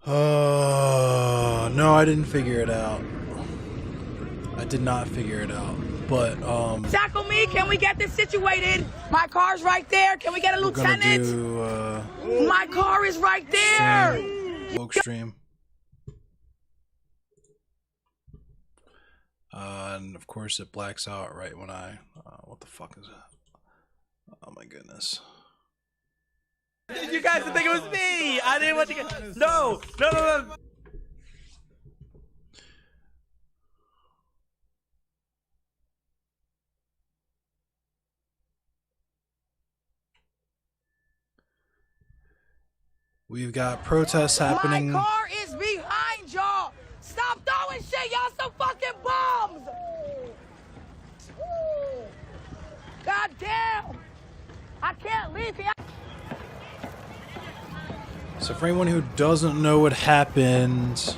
No, I didn't figure it out. I did not figure it out. But, Tackle me, can we get this situated? My car's right there. Can we get a lieutenant? My car is right there. Woke stream. And of course it blacks out right when I, what the fuck is that? Oh my goodness. You guys think it was me? I didn't want to get. No. We've got protests happening. My car is behind y'all. Stop throwing shit. Y'all some fucking bombs. God damn. I can't leave here. So for anyone who doesn't know what happened,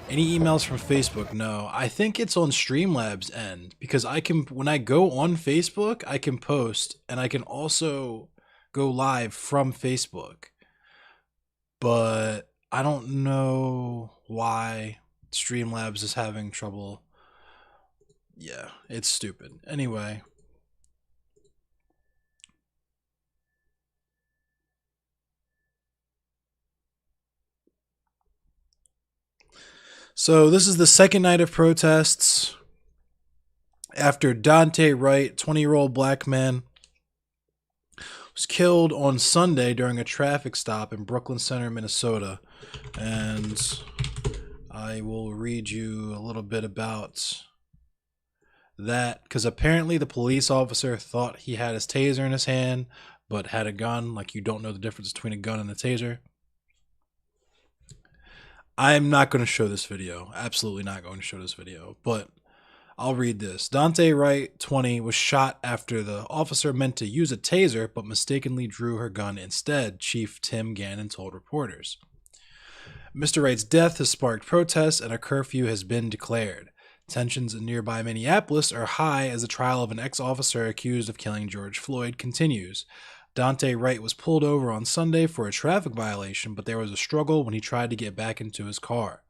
any emails from Facebook? No, I think it's on Streamlabs' end, because I can, when I go on Facebook, I can post, and I can also go live from Facebook. But I don't know why Streamlabs is having trouble. Yeah, it's stupid. Anyway. So this is the second night of protests after Dante Wright, 20-year-old black man, was killed on Sunday during a traffic stop in Brooklyn Center, Minnesota. And I will read you a little bit about that, because apparently the police officer thought he had his taser in his hand, but had a gun. Like, you don't know the difference between a gun and a taser. I'm not going to show this video. Absolutely not going to show this video. But I'll read this. Dante Wright, 20, was shot after the officer meant to use a taser, but mistakenly drew her gun instead, Chief Tim Gannon told reporters. Mr. Wright's death has sparked protests, and a curfew has been declared. Tensions in nearby Minneapolis are high as the trial of an ex-officer accused of killing George Floyd continues. Dante Wright was pulled over on Sunday for a traffic violation, but there was a struggle when he tried to get back into his car.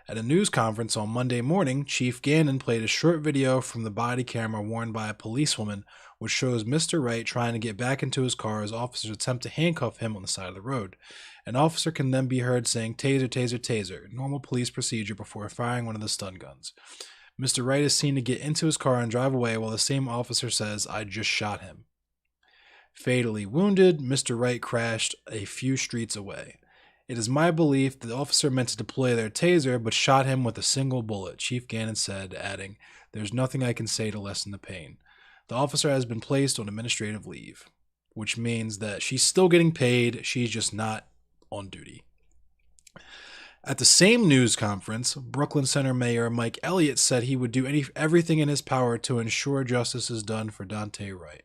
At a news conference on Monday morning, Chief Gannon played a short video from the body camera worn by a policewoman, which shows Mr. Wright trying to get back into his car as officers attempt to handcuff him on the side of the road. An officer can then be heard saying, "Taser, taser, taser," normal police procedure before firing one of the stun guns. Mr. Wright is seen to get into his car and drive away while the same officer says, "I just shot him." Fatally wounded, Mr. Wright crashed a few streets away. It is my belief that the officer meant to deploy their taser, but shot him with a single bullet, Chief Gannon said, adding, "There's nothing I can say to lessen the pain." The officer has been placed on administrative leave, which means that she's still getting paid, she's just not on duty. At the same news conference, Brooklyn Center Mayor Mike Elliott said he would do everything in his power to ensure justice is done for Dante Wright.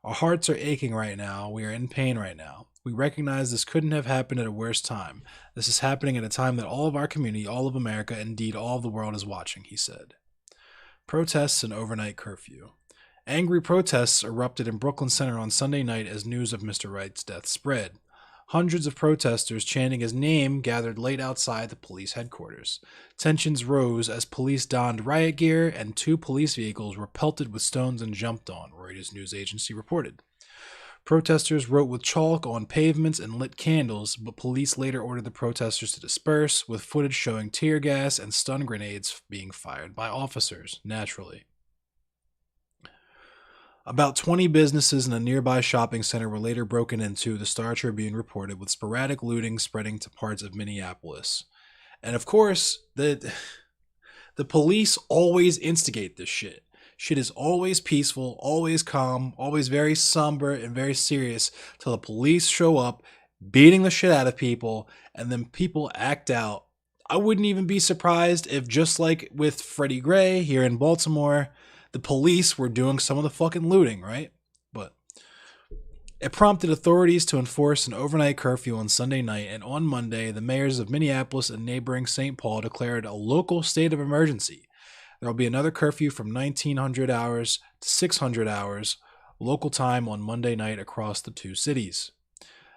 "Our hearts are aching right now. We are in pain right now. We recognize this couldn't have happened at a worse time. This is happening at a time that all of our community, all of America, indeed all of the world is watching," he said. Protests and overnight curfew. Angry protests erupted in Brooklyn Center on Sunday night as news of Mr. Wright's death spread. Hundreds of protesters chanting his name gathered late outside the police headquarters. Tensions rose as police donned riot gear and 2 police vehicles were pelted with stones and jumped on, Reuters news agency reported. Protesters wrote with chalk on pavements and lit candles, but police later ordered the protesters to disperse, with footage showing tear gas and stun grenades being fired by officers, naturally. About 20 businesses in a nearby shopping center were later broken into, the Star Tribune reported, with sporadic looting spreading to parts of Minneapolis. And of course, the police always instigate this shit. Shit is always peaceful, always calm, always very somber and very serious, till the police show up, beating the shit out of people, and then people act out. I wouldn't even be surprised if, just like with Freddie Gray here in Baltimore, the police were doing some of the fucking looting, right? But it prompted authorities to enforce an overnight curfew on Sunday night, and on Monday, the mayors of Minneapolis and neighboring St. Paul declared a local state of emergency. There will be another curfew from 1900 hours to 600 hours local time on Monday night across the 2 cities.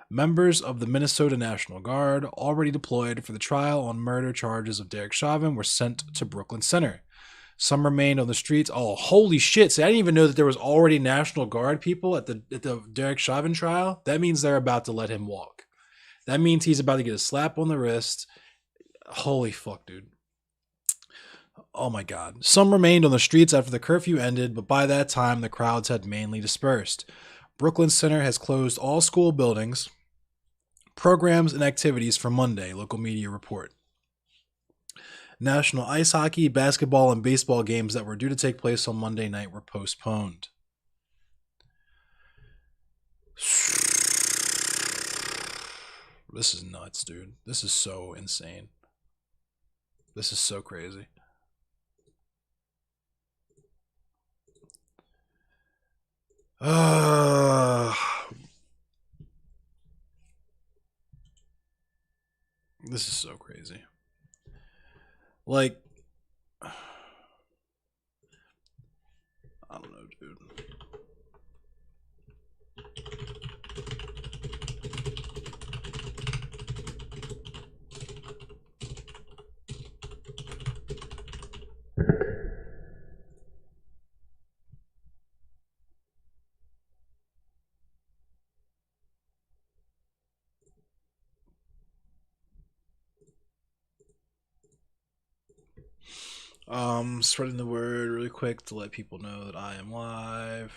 Members of the Minnesota National Guard, already deployed for the trial on murder charges of Derek Chauvin, were sent to Brooklyn Center. Some remained on the streets. Oh, holy shit. See, I didn't even know that there was already National Guard people at the Derek Chauvin trial. That means they're about to let him walk. That means he's about to get a slap on the wrist. Holy fuck, dude. Oh my God. Some remained on the streets after the curfew ended, but by that time, the crowds had mainly dispersed. Brooklyn Center has closed all school buildings, programs, and activities for Monday, local media report. National ice hockey, basketball, and baseball games that were due to take place on Monday night were postponed. This is nuts, dude. This is so insane. This is so crazy. This is so crazy. Like, I don't know, dude. Spreading the word really quick to let people know that I am live.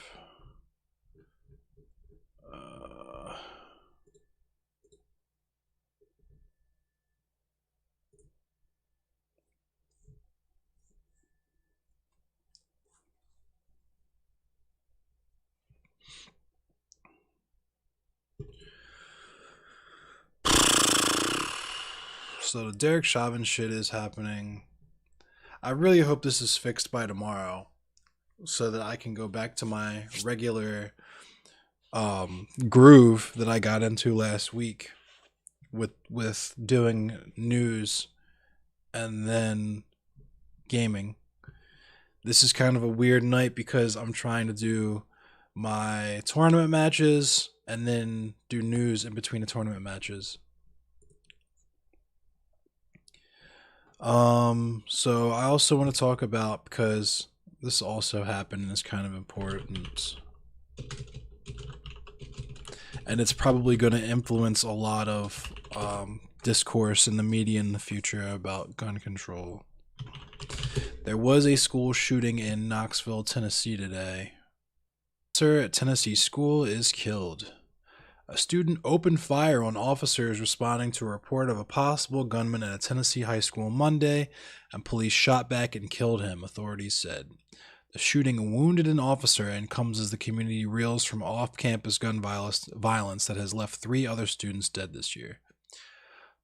So the Derek Chauvin shit is happening. I really hope this is fixed by tomorrow so that I can go back to my regular groove that I got into last week with doing news and then gaming. This is kind of a weird night because I'm trying to do my tournament matches and then do news in between the tournament matches. So I also want to talk about, because this also happened and is kind of important, and it's probably going to influence a lot of discourse in the media in the future about gun control. There was a school shooting in Knoxville, Tennessee today. An officer at Tennessee school is killed. A student opened fire on officers responding to a report of a possible gunman at a Tennessee high school Monday, and police shot back and killed him, authorities said. The shooting wounded an officer and comes as the community reels from off-campus gun violence that has left 3 other students dead this year.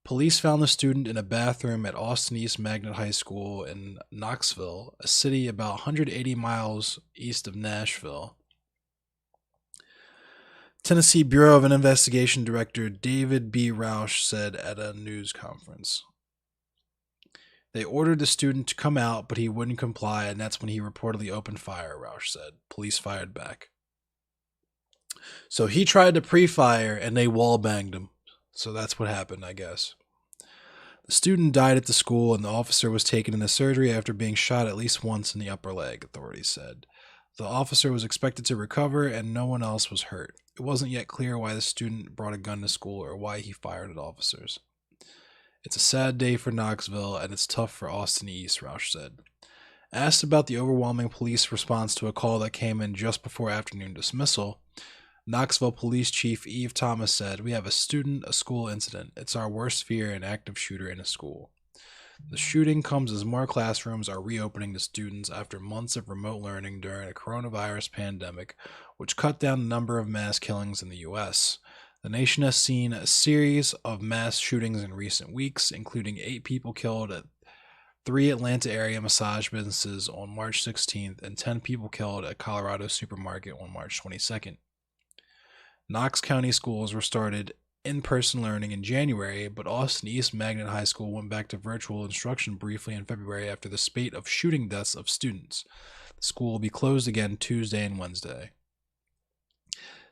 Police found the student in a bathroom at Austin East Magnet High School in Knoxville, a city about 180 miles east of Nashville. Tennessee Bureau of Investigation Director David B. Roush said at a news conference. They ordered the student to come out, but he wouldn't comply, and that's when he reportedly opened fire, Roush said. Police fired back. So he tried to pre-fire, and they wall-banged him. So that's what happened, I guess. The student died at the school, and the officer was taken into surgery after being shot at least once in the upper leg, authorities said. The officer was expected to recover, and no one else was hurt. It wasn't yet clear why the student brought a gun to school or why he fired at officers. It's a sad day for Knoxville, and it's tough for Austin East, Roush said. Asked about the overwhelming police response to a call that came in just before afternoon dismissal, Knoxville Police Chief Eve Thomas said, "We have a school incident. It's our worst fear, an active shooter in a school. The shooting comes as more classrooms are reopening to students after months of remote learning during a coronavirus pandemic, which cut down the number of mass killings in the U.S. The nation has seen a series of mass shootings in recent weeks, including 8 people killed at 3 Atlanta area massage businesses on March 16th and 10 people killed at Colorado supermarket on March 22nd. Knox County schools restarted in-person learning in January, but Austin East Magnet High School went back to virtual instruction briefly in February after the spate of shooting deaths of students. The school will be closed again Tuesday and Wednesday.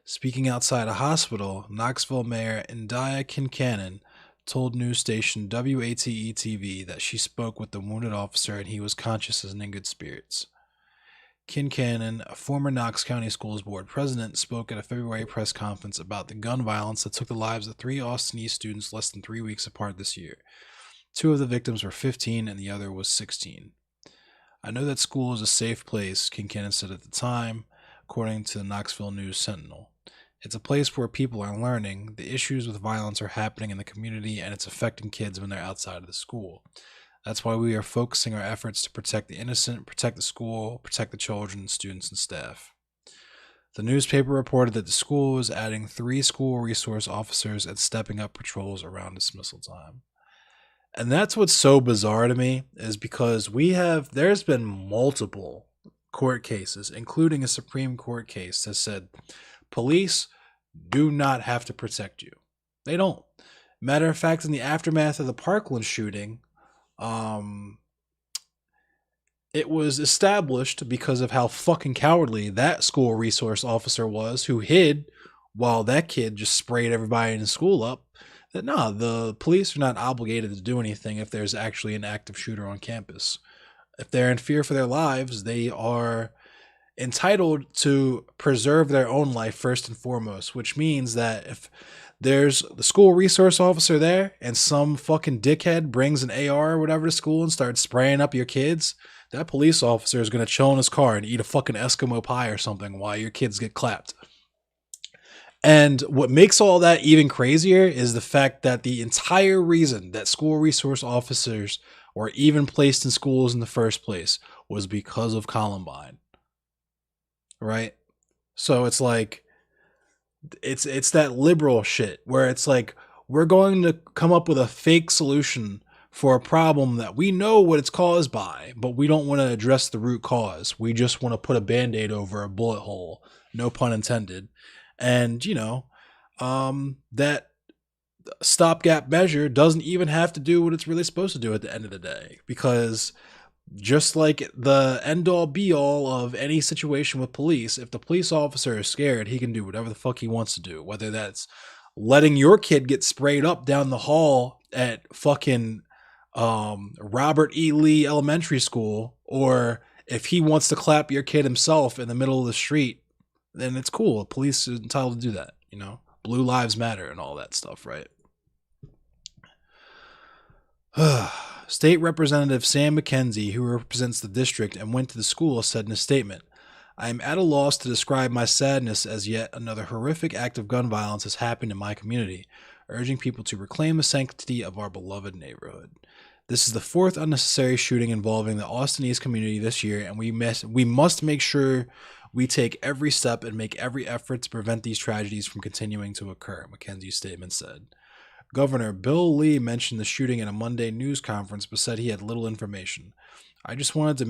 Speaking outside a hospital, Knoxville Mayor India Kincannon told news station WATE-TV that she spoke with the wounded officer and he was conscious and in good spirits. Kincannon, a former Knox County Schools Board president, spoke at a February press conference about the gun violence that took the lives of 3 Austin East students less than 3 weeks apart this year. 2 of the victims were 15 and the other was 16. I know that school is a safe place, Kincannon said at the time, according to the Knoxville News Sentinel. It's a place where people are learning, the issues with violence are happening in the community, and it's affecting kids when they're outside of the school. That's why we are focusing our efforts to protect the innocent, protect the school, protect the children, students, and staff. The newspaper reported that the school was adding 3 school resource officers and stepping up patrols around dismissal time. And that's what's so bizarre to me, is because there's been multiple court cases, including a Supreme Court case that said police do not have to protect you. They don't. Matter of fact, in the aftermath of the Parkland shooting, it was established because of how fucking cowardly that school resource officer was, who hid while that kid just sprayed everybody in the school up, that no, the police are not obligated to do anything if there's actually an active shooter on campus. If they're in fear for their lives, they are entitled to preserve their own life first and foremost, which means that if there's the school resource officer there and some fucking dickhead brings an AR or whatever to school and starts spraying up your kids, that police officer is going to chill in his car and eat a fucking Eskimo pie or something while your kids get clapped. And what makes all that even crazier is the fact that the entire reason that school resource officers were even placed in schools in the first place was because of Columbine. Right? So it's like, it's that liberal shit where it's like, we're going to come up with a fake solution for a problem that we know what it's caused by, but we don't want to address the root cause. We just want to put a Band-Aid over a bullet hole. No pun intended. And, you know, that stopgap measure doesn't even have to do what it's really supposed to do at the end of the day, because just like the end-all be-all of any situation with police, if the police officer is scared, he can do whatever the fuck he wants to do, whether that's letting your kid get sprayed up down the hall at fucking Robert E. Lee Elementary School, or if he wants to clap your kid himself in the middle of the street, then it's cool. The police is entitled to do that, you know? Blue Lives Matter and all that stuff, right? State Representative Sam McKenzie, who represents the district and went to the school, said in a statement, "I am at a loss to describe my sadness as yet another horrific act of gun violence has happened in my community, urging people to reclaim the sanctity of our beloved neighborhood. This is the 4th unnecessary shooting involving the Austin East community this year, and we must make sure we take every step and make every effort to prevent these tragedies from continuing to occur," McKenzie's statement said. Governor Bill Lee mentioned the shooting at a Monday news conference, but said he had little information. "I just wanted to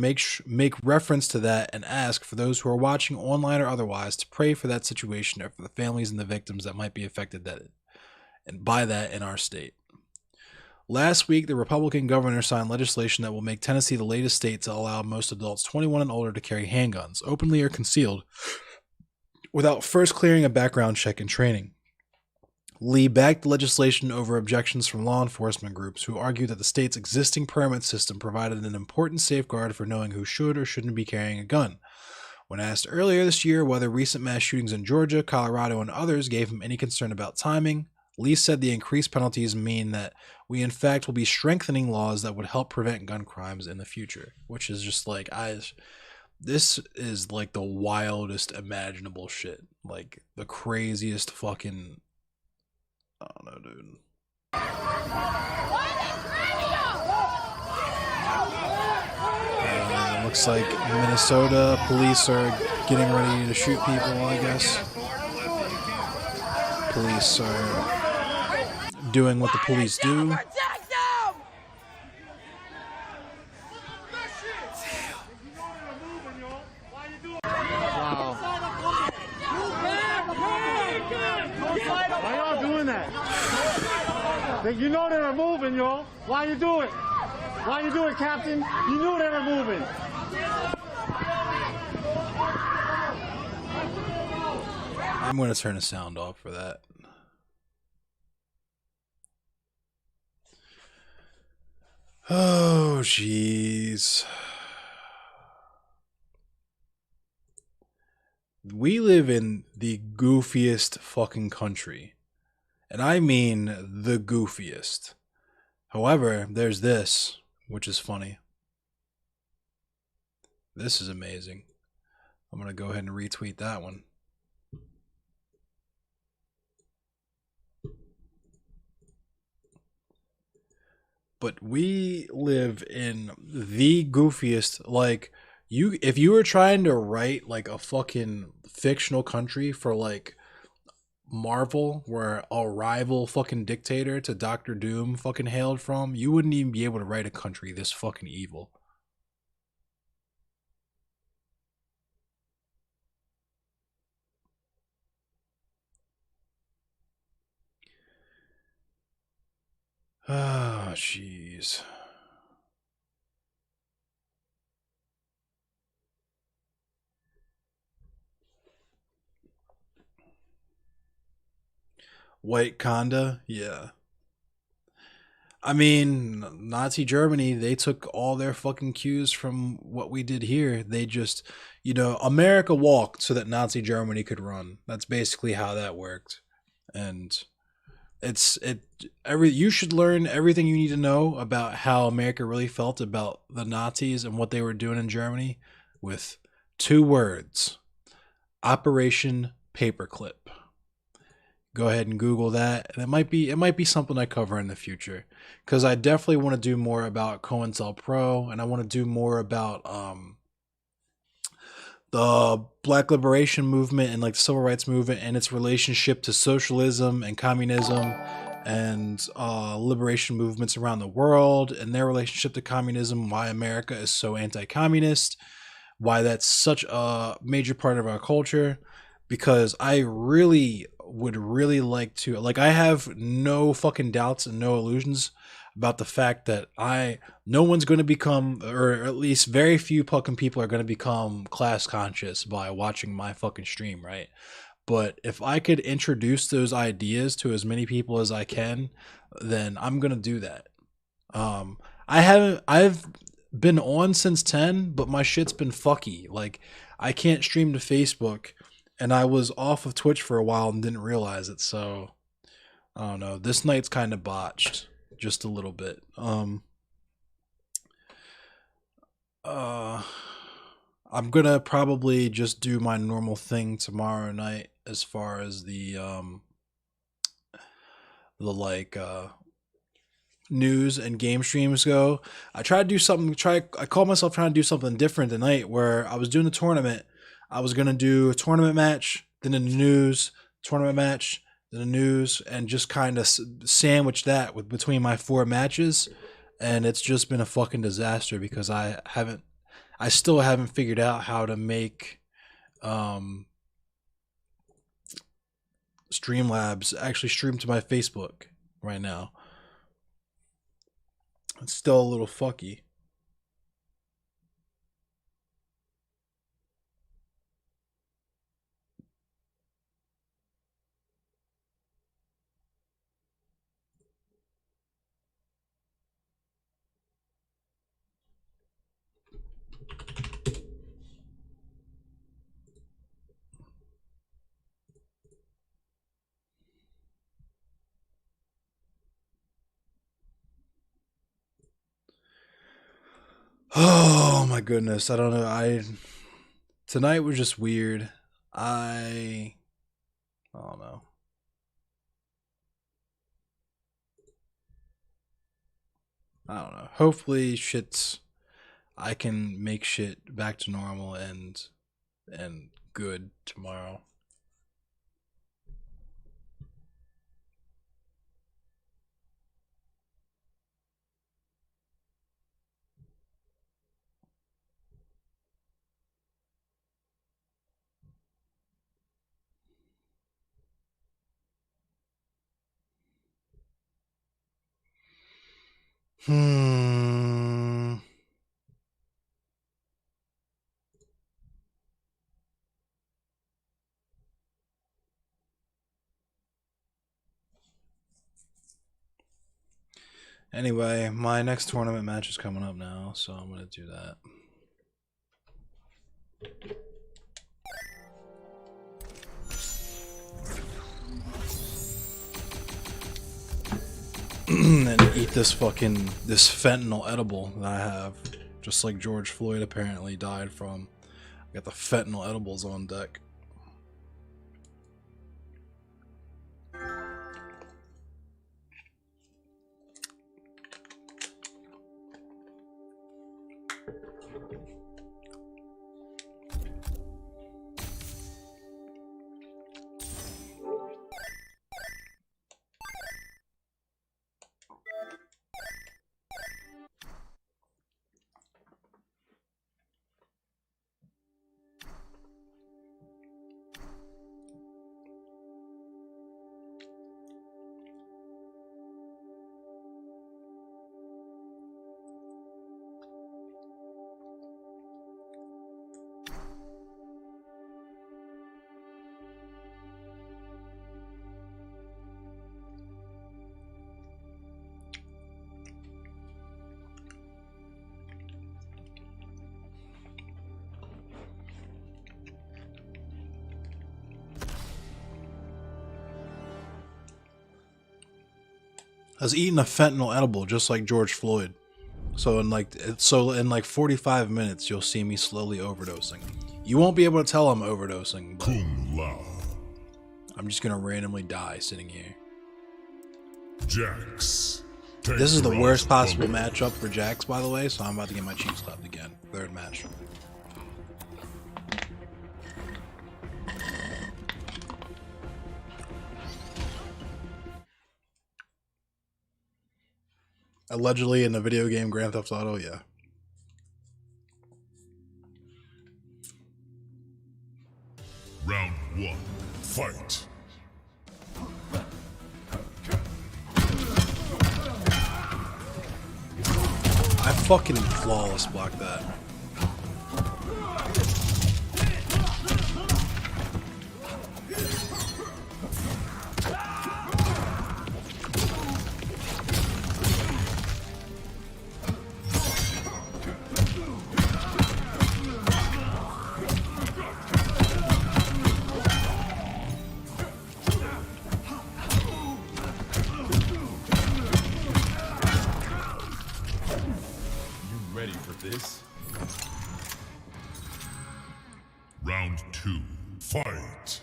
make reference to that and ask for those who are watching online or otherwise to pray for that situation or for the families and the victims that might be affected by that in our state." Last week, the Republican governor signed legislation that will make Tennessee the latest state to allow most adults 21 and older to carry handguns, openly or concealed, without first clearing a background check and training. Lee backed the legislation over objections from law enforcement groups who argued that the state's existing permit system provided an important safeguard for knowing who should or shouldn't be carrying a gun. When asked earlier this year whether recent mass shootings in Georgia, Colorado, and others gave him any concern about timing, Lee said the increased penalties mean that we in fact will be strengthening laws that would help prevent gun crimes in the future, which is just like, this is like the wildest imaginable shit. Like the craziest fucking, I don't know, dude. Looks like Minnesota police are getting ready to shoot people, I guess. Police are doing what the police do. Wow. Why y'all doing that? You know they were moving, y'all. Why you do it? Why you do it, Captain? You knew they were moving. I'm going to turn the sound off for that. Oh, jeez. We live in the goofiest fucking country. And I mean the goofiest. However, there's this, which is funny. This is amazing. I'm going to go ahead and retweet that one. But we live in the goofiest, like, if you were trying to write like a fucking fictional country for like Marvel, where a rival fucking dictator to Doctor Doom fucking hailed from, you wouldn't even be able to write a country this fucking evil. Ah, jeez. White Conda, yeah. I mean, Nazi Germany, they took all their fucking cues from what we did here. They just, America walked so that Nazi Germany could run. That's basically how that worked. And you should learn everything you need to know about how America really felt about the Nazis and what they were doing in Germany with 2 words: Operation Paperclip. Go ahead and Google that, and it might be something I cover in the future, because I definitely want to do more about COINTELPRO, and I want to do more about the Black Liberation Movement and like the Civil Rights Movement and its relationship to socialism and communism and liberation movements around the world and their relationship to communism, why America is so anti-communist, why that's such a major part of our culture. Because I really would really like to, like, I have no fucking doubts and no illusions about the fact that no one's going to become, or at least very few fucking people are going to become class conscious by watching my fucking stream, right? But if I could introduce those ideas to as many people as I can, then I'm going to do that. I've been on since 10, but my shit's been fucky. Like, I can't stream to Facebook, and I was off of Twitch for a while and didn't realize it. So I don't know. This night's kind of botched, just a little bit. I'm gonna probably just do my normal thing tomorrow night as far as the like news and game streams go. I tried to do something. I called myself trying to do something different tonight, where I was doing the tournament. I was gonna do a tournament match, then the news, tournament match, then the news, and just kind of sandwich that with between my 4 matches. And it's just been a fucking disaster because I still haven't figured out how to make Streamlabs actually stream to my Facebook right now. It's still a little fucky. Oh my goodness, I don't know. Tonight was just weird. I don't know. I don't know. Hopefully I can make shit back to normal and good tomorrow. Hmm. Anyway, my next tournament match is coming up now, so I'm gonna do that. And eat this fentanyl edible that I have, just like George Floyd apparently died from. I got the fentanyl edibles on deck. I was eating a fentanyl edible just like George Floyd. So in like 45 minutes you'll see me slowly overdosing. You won't be able to tell I'm overdosing, but I'm just gonna randomly die sitting here. Jax. This is the worst possible matchup for Jax, by the way, so I'm about to get my cheeks slapped again. Third match. Allegedly in the video game Grand Theft Auto, yeah. Round 1. Fight. I fucking flawless blocked that. Round 2. Fight.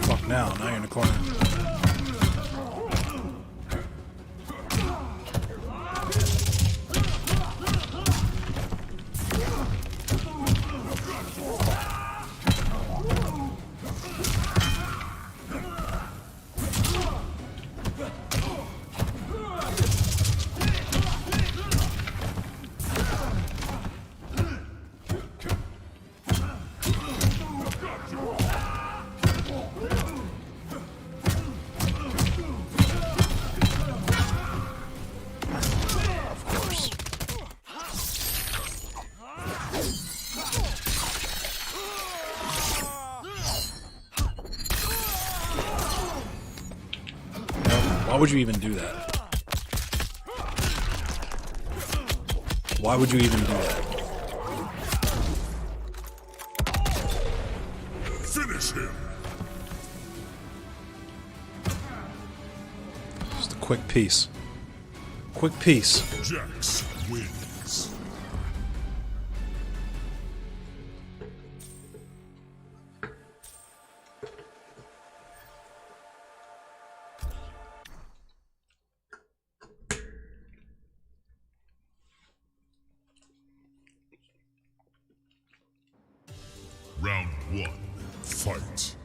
Fuck now you're in the corner. Why would you even do that? Why would you even do that? Finish him. Just a quick piece. Quick piece. Jax wins. Round 1. Fight.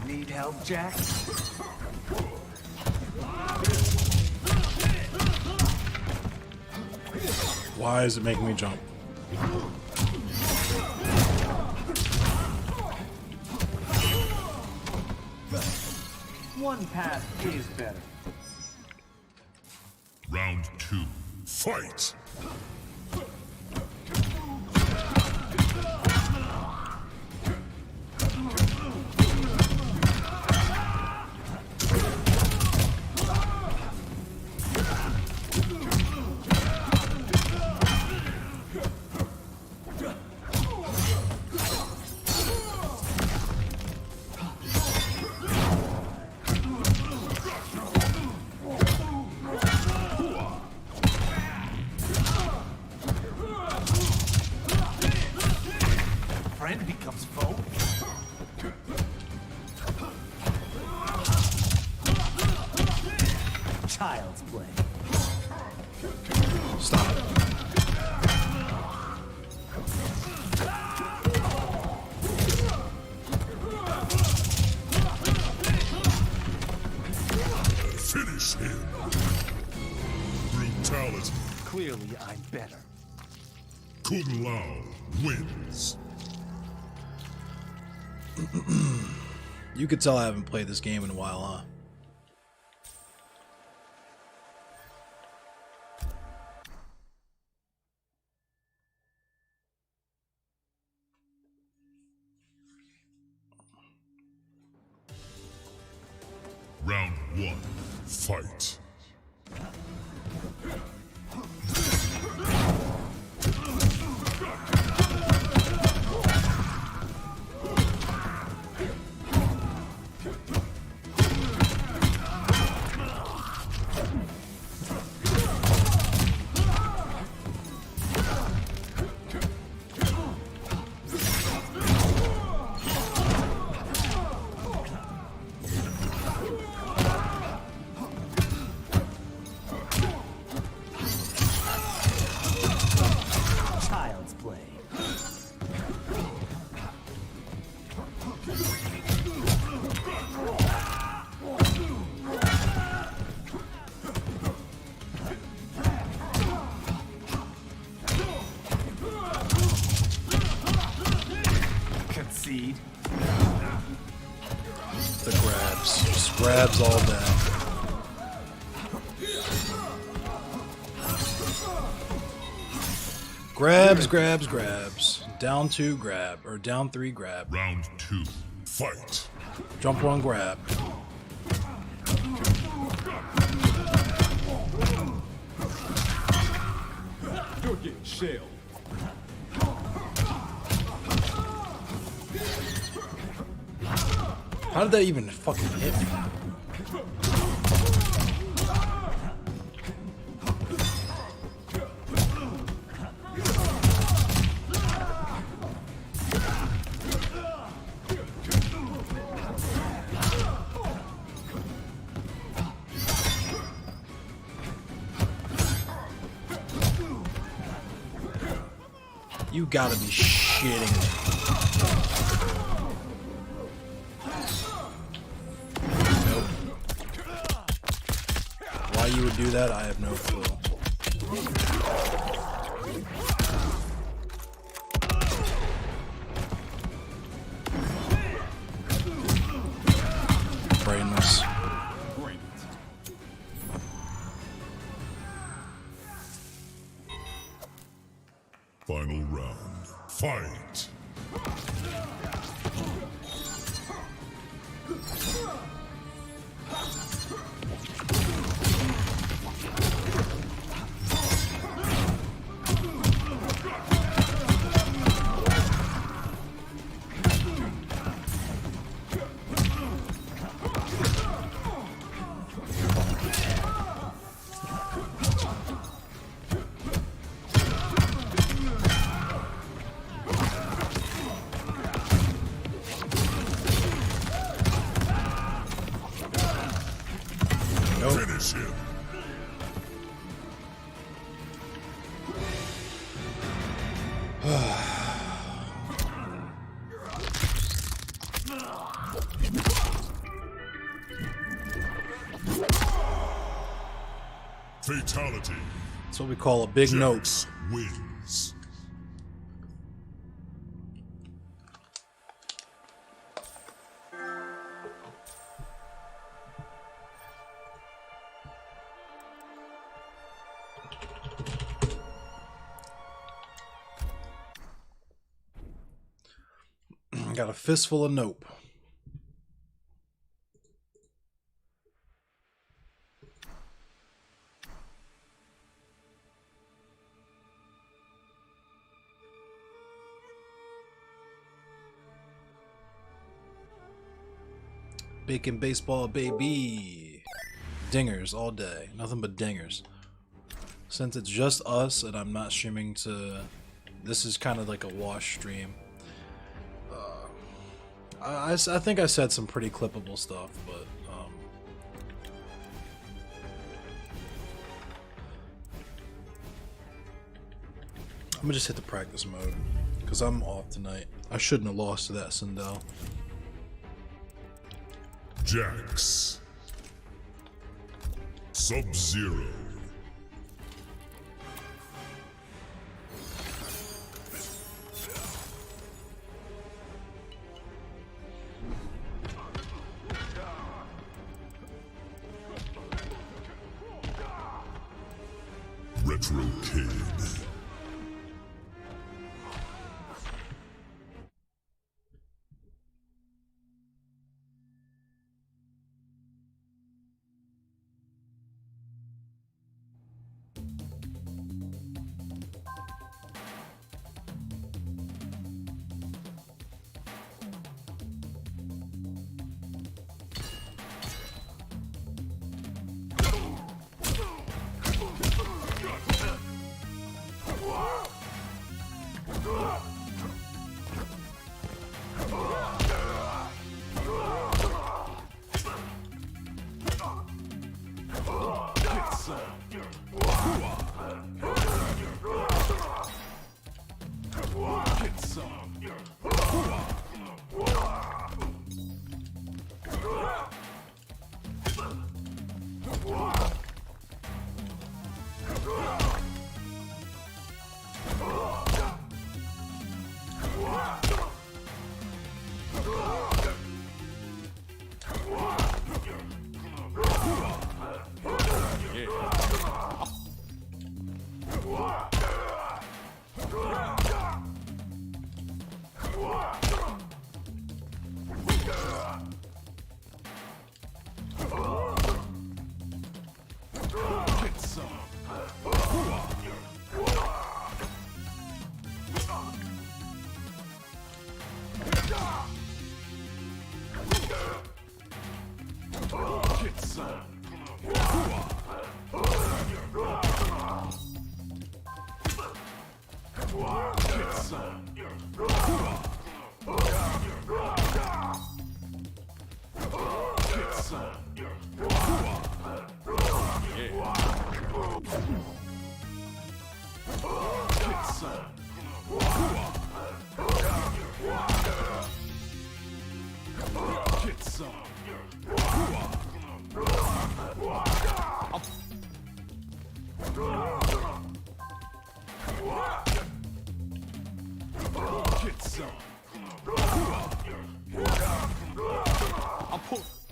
Need help, Jack? Why is it making me jump? One path is better. Round 2. Fight! Friend becomes foe. Child's play. Stop. Finish him! Brutality. Clearly, I'm better. Kung Lao wins. You could tell I haven't played this game in a while, huh? Round 1. Fight. Child's play. Concede. The grabs. Just grabs all day. Grabs, grabs, grabs. Down 2, grab. Or down 3, grab. Round 2. Fight. Jump 1, grab. You're getting shelled. How did that even fucking hit me? You gotta be shitting me. Nope. Why you would do that, I have no clue. Brainless. Bring it. Final round. Fight. Finish him. Fatality. That's what we call a big note. Jax wins. Got a fistful of nope. Bacon baseball, baby. Dingers all day. Nothing but dingers. Since it's just us and I'm not streaming to... This is kind of like a wash stream. I think I said some pretty clippable stuff, but... I'm gonna just hit the practice mode. Because I'm off tonight. I shouldn't have lost to that Sindel. Jax. Sub-Zero. Retro Kid.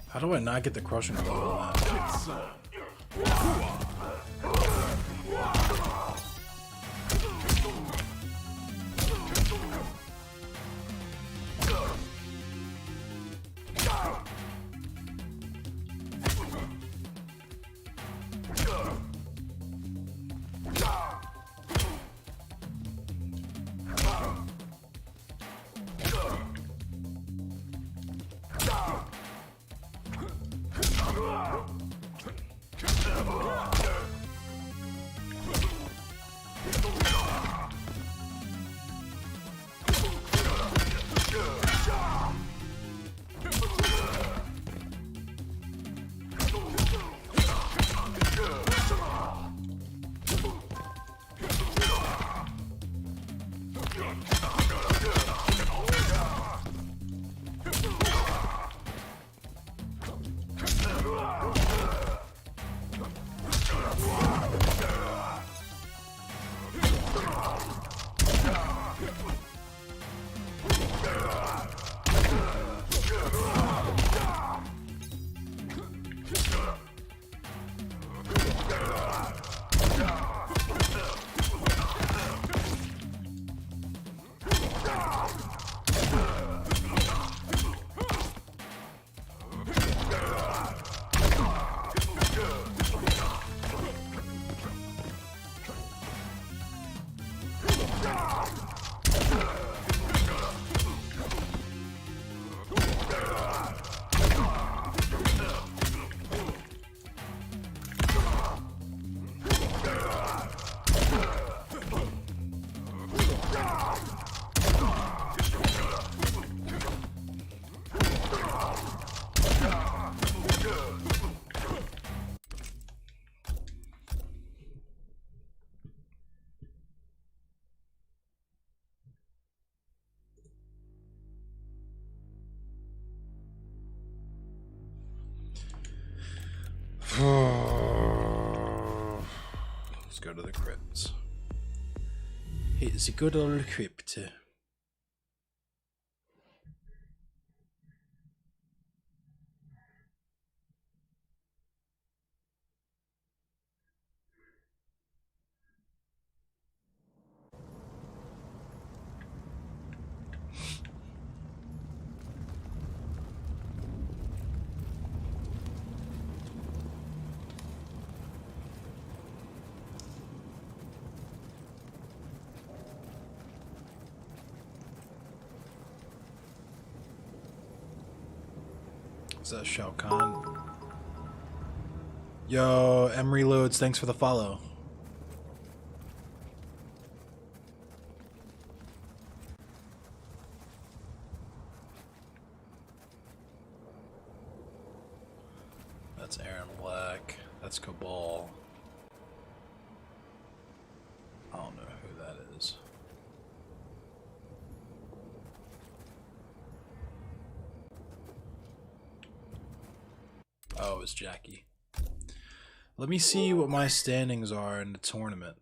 How do I not get the crushing blow on that? Let's go to the crypt. It's a good old crypt. Is that Shao Kahn? Yo, Emery Loads, thanks for the follow. That's Aaron Black. That's Cabal. I don't know who that is. Oh, it's Jackie. Let me see what my standings are in the tournament.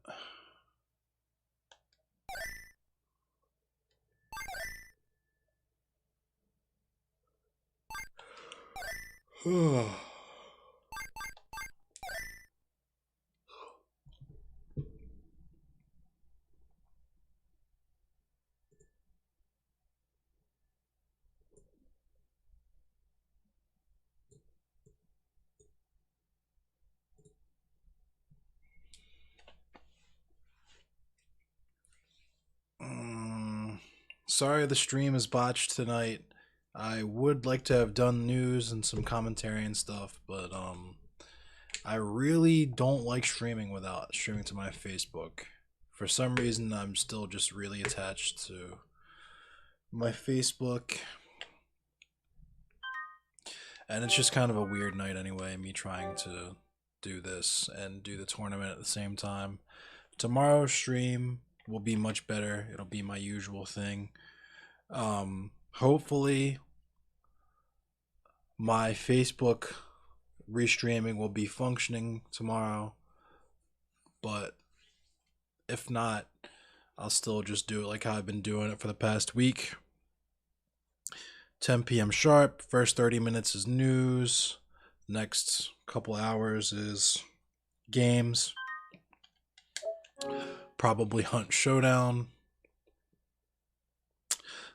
Sorry the stream is botched tonight. I would like to have done news and some commentary and stuff, but I really don't like streaming without streaming to my Facebook. For some reason, I'm still just really attached to my Facebook. And it's just kind of a weird night anyway, me trying to do this and do the tournament at the same time. Tomorrow's stream will be much better. It'll be my usual thing. Hopefully my Facebook restreaming will be functioning tomorrow, but if not, I'll still just do it like how I've been doing it for the past week. 10 p.m. sharp. First 30 minutes is news. Next couple hours is games. Probably Hunt Showdown.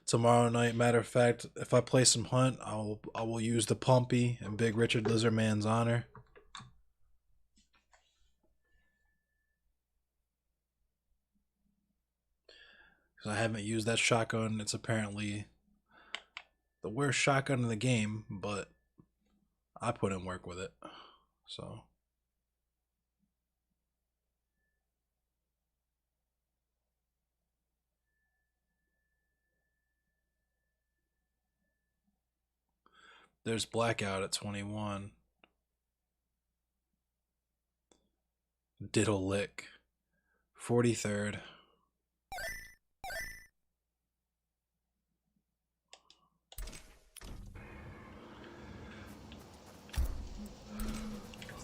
Tomorrow night, matter of fact, if I play some Hunt, I will use the Pumpy in Big Richard Lizardman's honor. Because I haven't used that shotgun. It's apparently the worst shotgun in the game, but I put in work with it. So there's Blackout at 21. Diddle Lick. 43rd.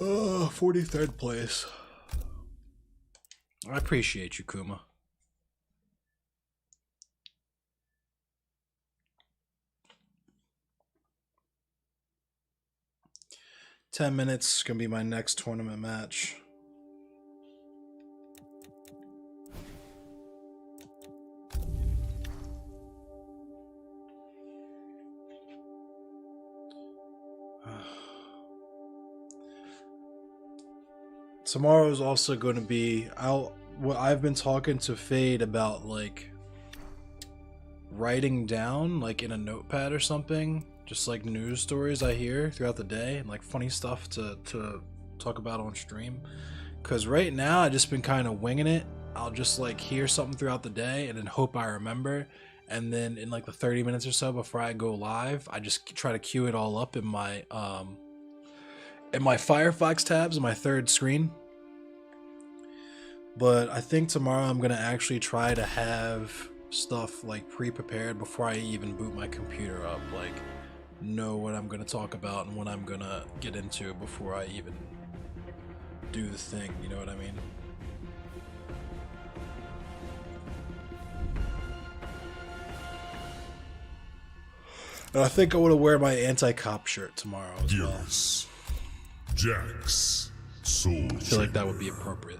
Oh, 43rd place. I appreciate you, Kuma. $10 minutes is gonna be my next tournament match. Tomorrow is also going to be I've been talking to Fade about like writing down like in a notepad or something, just like news stories I hear throughout the day and like funny stuff to talk about on stream. Cause right now I just been kind of winging it. I'll just like hear something throughout the day and then hope I remember, and then in like the 30 minutes or so before I go live, I just try to queue it all up in my Firefox tabs in my third screen. But I think tomorrow I'm gonna actually try to have stuff like pre-prepared before I even boot my computer up, like know what I'm gonna talk about and what I'm gonna get into before I even do the thing, you know what I mean? And I think I want to wear my anti-cop shirt tomorrow as well. Gears. Jax. Soul. I feel like that would be appropriate.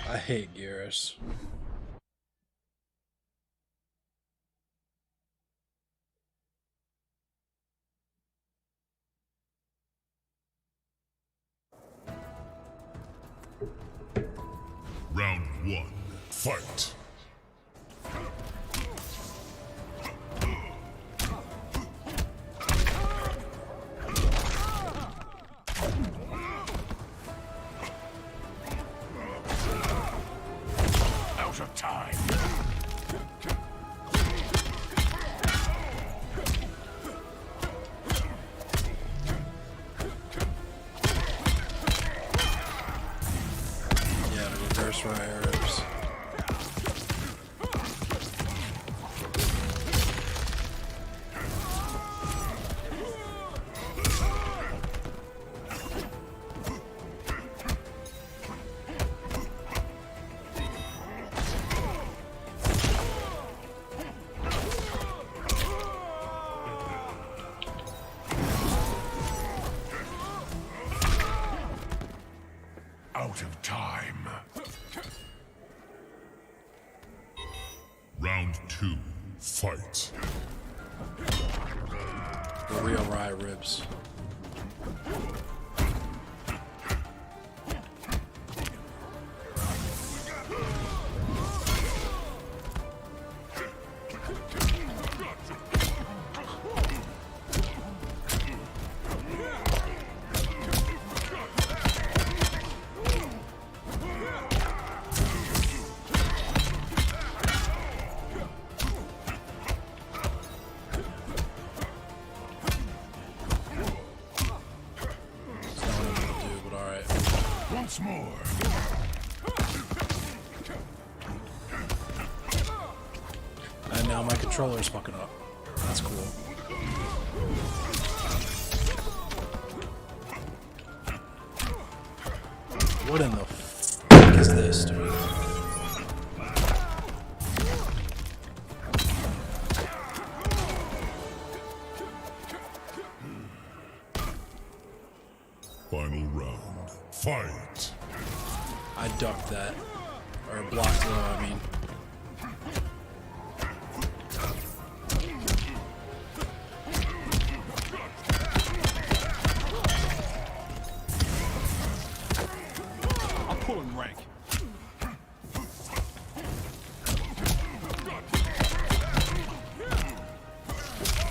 I hate Gears. Round 1. Fight. Out of time. Yeah, the reverse Ryers. Out of time. Round 2. Fight. The real Rye ribs. Once more. And now my controller's fucking up. That's cool. What in the fuck is this, dude? Final round. Fight. I ducked that. Or blocked low, I mean. I'm pulling rank.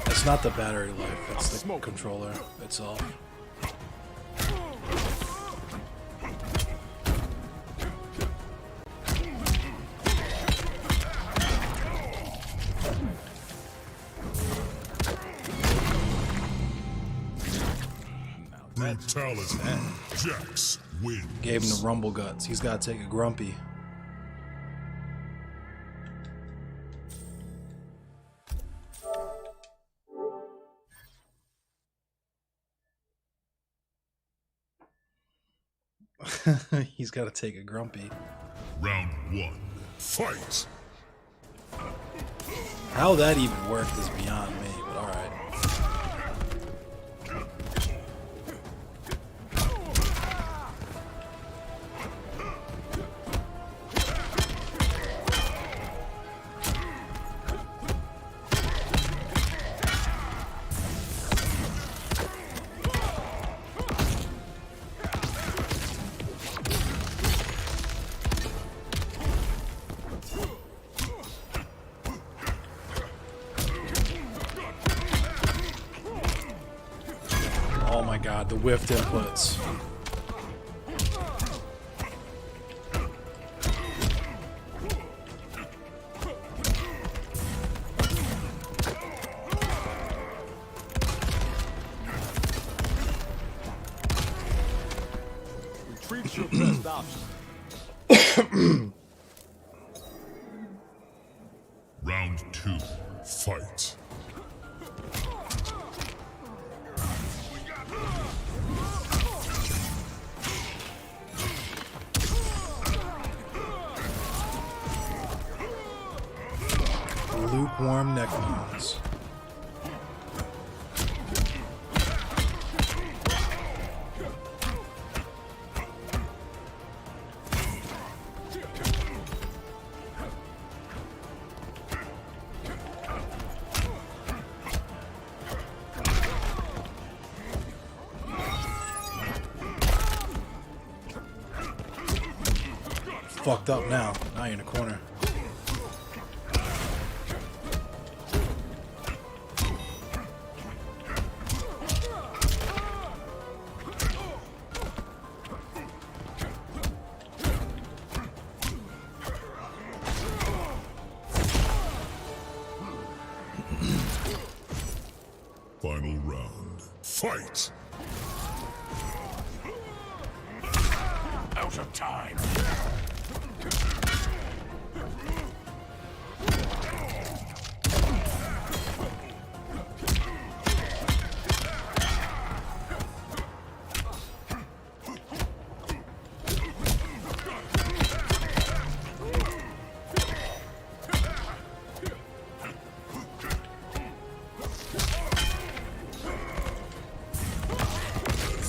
It's not the battery life, it's the controller itself. Brutality. Jax wins. Gave him the rumble guts. He's got to take a grumpy. He's got to take a grumpy. Round 1. Fight. How that even worked is beyond me, but alright. Oh my god, the whiffed inputs. Retreat's your best option. lukewarm neck bones. Fucked up now. Now you're in a corner. Final round. Fight! Out of time.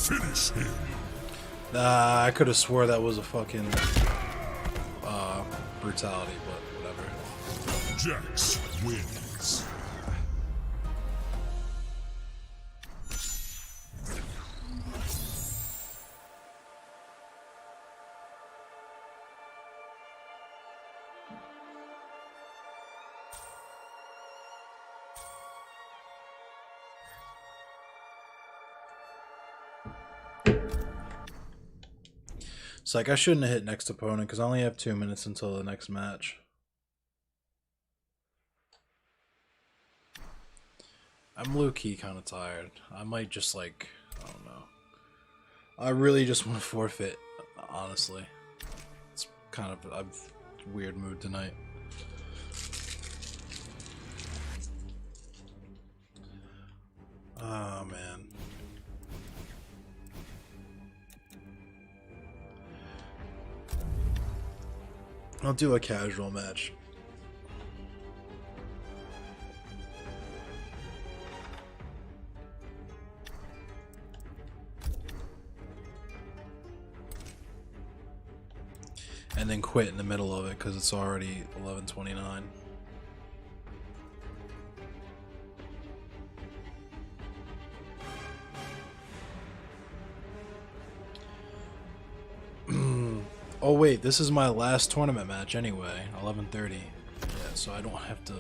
Finish him! I could have swore that was a fucking brutality, but whatever. Jax wins. It's like I shouldn't have hit next opponent because I only have 2 minutes until the next match. I'm low-key kind of tired. I might just like, I don't know. I really just want to forfeit, honestly. It's kind of a weird mood tonight. Oh man. I'll do a casual match. And then quit in the middle of it because it's already 11:29. Oh wait, this is my last tournament match anyway, 11:30. Yeah, so I don't have to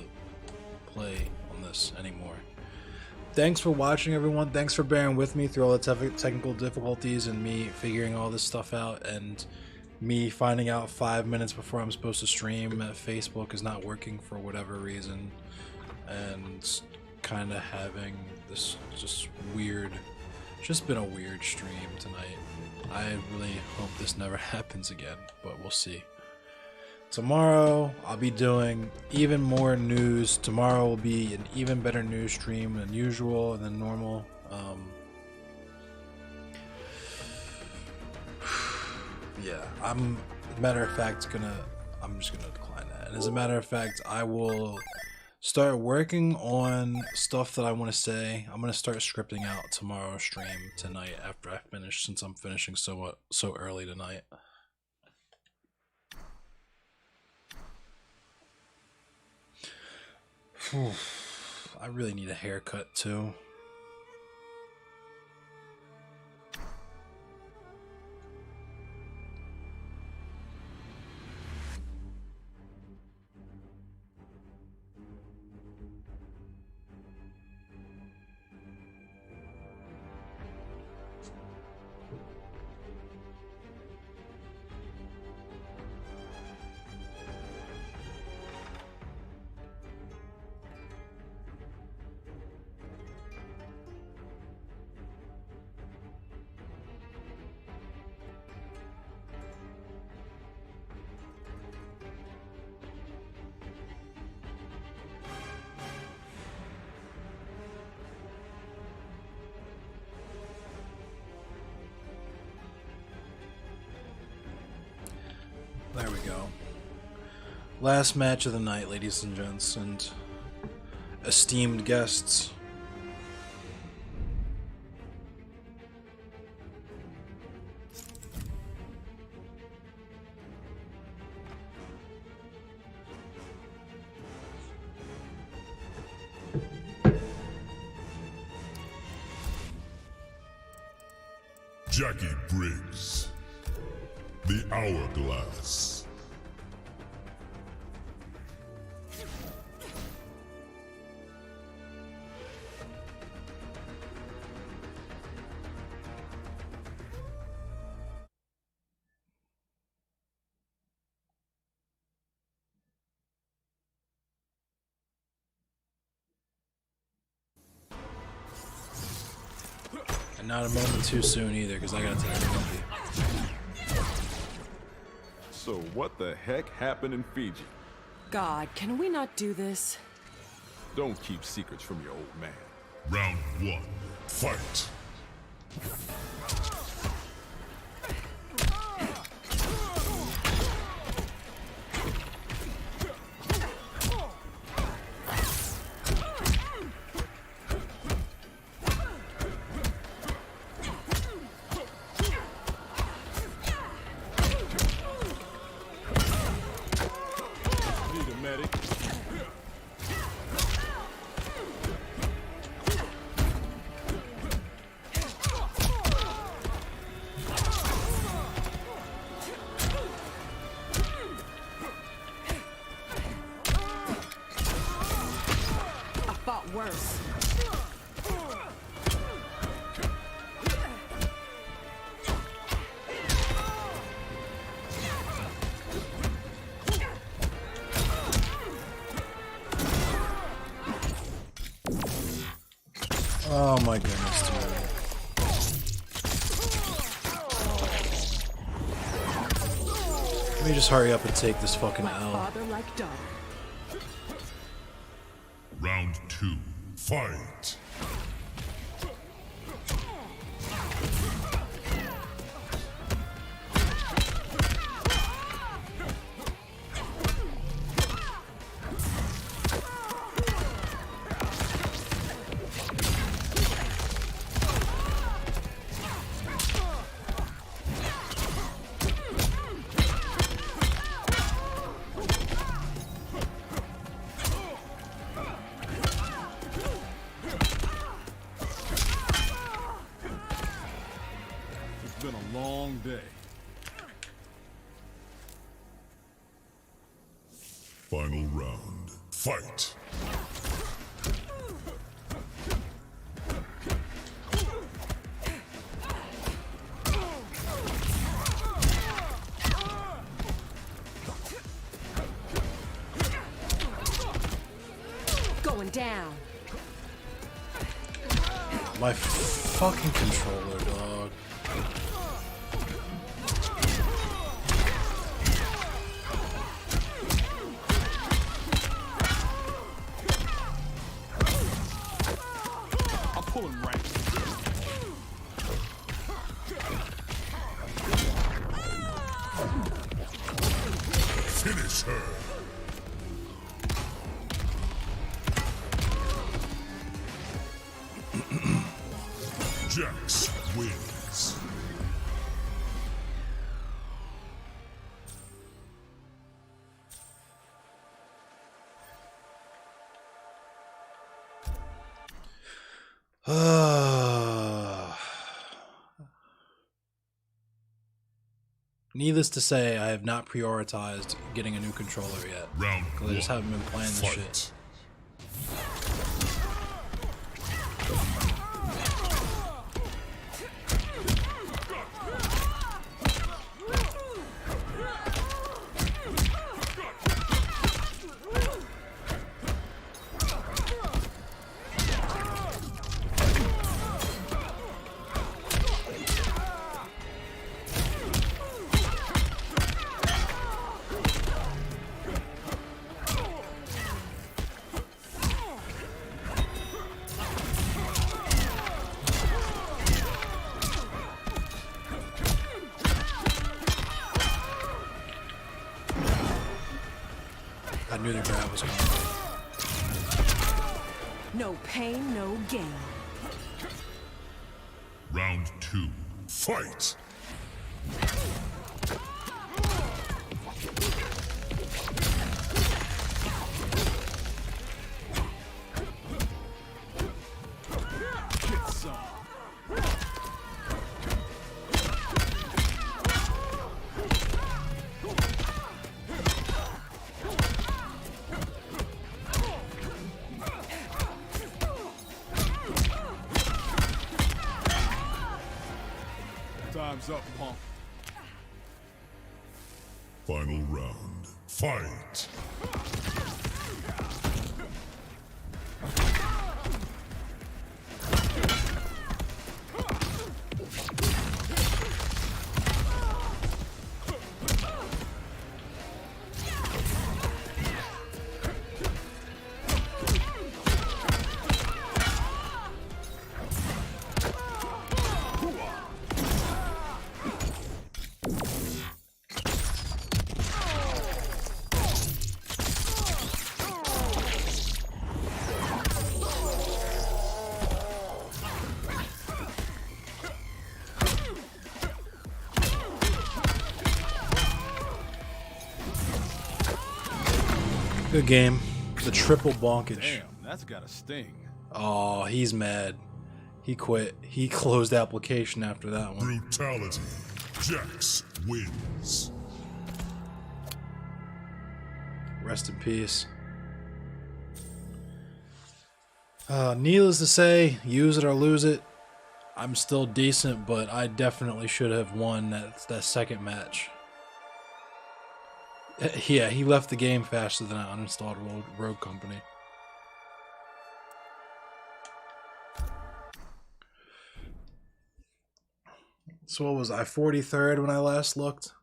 play on this anymore. Thanks for watching, everyone. Thanks for bearing with me through all the technical difficulties and me figuring all this stuff out, and me finding out 5 minutes before I'm supposed to stream that Facebook is not working for whatever reason, and kind of having this just weird, just been a weird stream tonight. I really hope this never happens again, but we'll see. Tomorrow I'll be doing even more news. Tomorrow will be an even better news stream than usual and than normal. Yeah, matter of fact I'm just gonna decline that. And as a matter of fact, I will start working on stuff that I want to say. I'm gonna start scripting out tomorrow's stream tonight after I finish, since I'm finishing so early tonight. I really need a haircut too. There we go. Last match of the night, ladies and gents, and esteemed guests. Jackie Briggs, the Hourglass. And not a moment too soon either, because I gotta take a selfie. So what the heck happened in Fiji? God, can we not do this? Don't keep secrets from your old man. Round 1, fight. Need a medic. I fought worse. Oh my goodness, dude. Let me just hurry up and take this fucking L. Father like daughter. Round 2, fight. It's been a long day. Final round, fight. Going down. My fucking controller, dog. I'm pulling rank. Finish her. Jax wins. Needless to say, I have not prioritized getting a new controller yet. Round Because I just 1, haven't been playing this fight. shit. I knew the grab was coming. No pain, no gain. Round 2. Fight! Get some. Time's up, punk. Final round. Fight! Good game. The triple bonkage. Damn, that's gotta sting. Oh, he's mad. He quit. He closed the application after that one. Brutality. Jax wins. Rest in peace. Needless to say, use it or lose it. I'm still decent, but I definitely should have won that second match. Yeah, he left the game faster than I uninstalled Rogue Company. So what was I, 43rd when I last looked?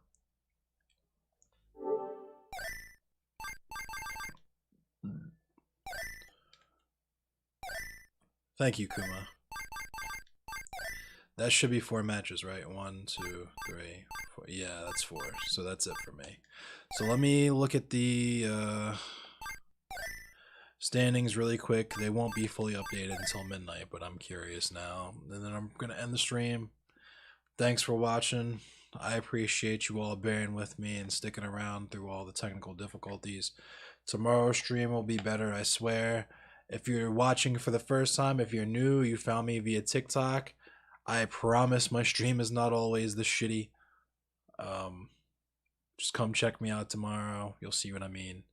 Thank you, Kuma. That should be 4 matches, right? 1, 2, 3, 4. Yeah, that's 4. So that's it for me. So let me look at the standings really quick. They won't be fully updated until midnight, but I'm curious now. And then I'm going to end the stream. Thanks for watching. I appreciate you all bearing with me and sticking around through all the technical difficulties. Tomorrow's stream will be better, I swear. If you're watching for the first time, if you're new, you found me via TikTok, I promise my stream is not always this shitty. Just come check me out tomorrow. You'll see what I mean.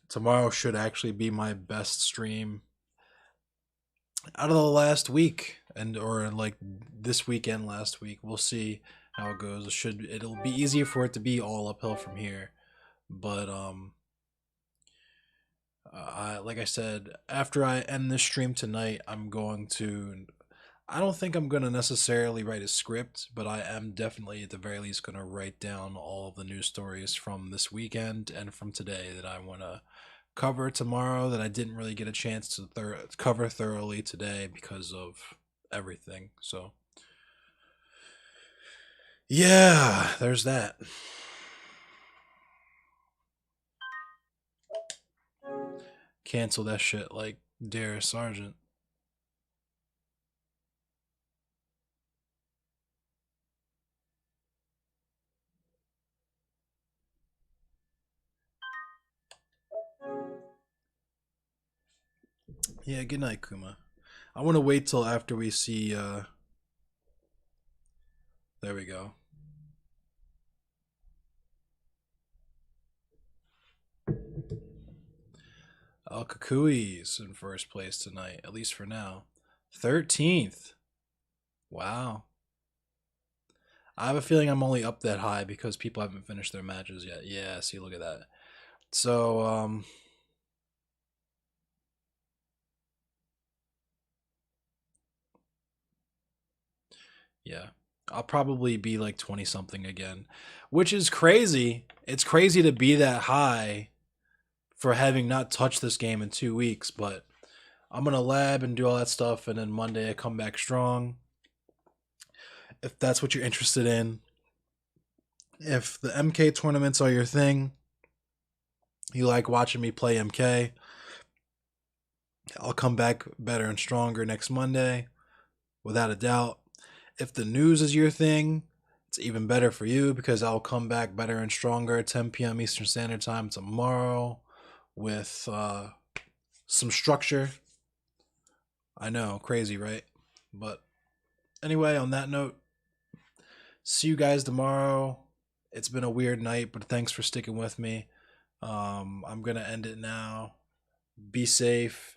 Tomorrow should actually be my best stream out of the last week, or like this weekend, last week. We'll see how it goes. It'll be easier for it to be all uphill from here, but like I said, after I end this stream tonight, I don't think I'm going to necessarily write a script, but I am definitely at the very least going to write down all of the news stories from this weekend and from today that I want to cover tomorrow that I didn't really get a chance to cover thoroughly today because of everything. So yeah, there's that. Cancel that shit like Darius Sargent. Yeah, good night, Kuma. I want to wait till after we see, there we go. Al Kakui's in first place tonight, at least for now. 13th. Wow. I have a feeling I'm only up that high because people haven't finished their matches yet. Yeah, see, look at that. So, yeah, I'll probably be like 20 something again, which is crazy. It's crazy to be that high for having not touched this game in 2 weeks, but I'm going to lab and do all that stuff. And then Monday I come back strong. If that's what you're interested in, if the MK tournaments are your thing, you like watching me play MK, I'll come back better and stronger next Monday, without a doubt. If the news is your thing, it's even better for you because I'll come back better and stronger at 10 p.m. Eastern Standard Time tomorrow with some structure. I know, crazy, right? But anyway, on that note, see you guys tomorrow. It's been a weird night, but thanks for sticking with me. I'm going to end it now. Be safe.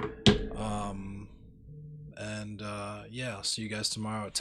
And yeah, I'll see you guys tomorrow at 10.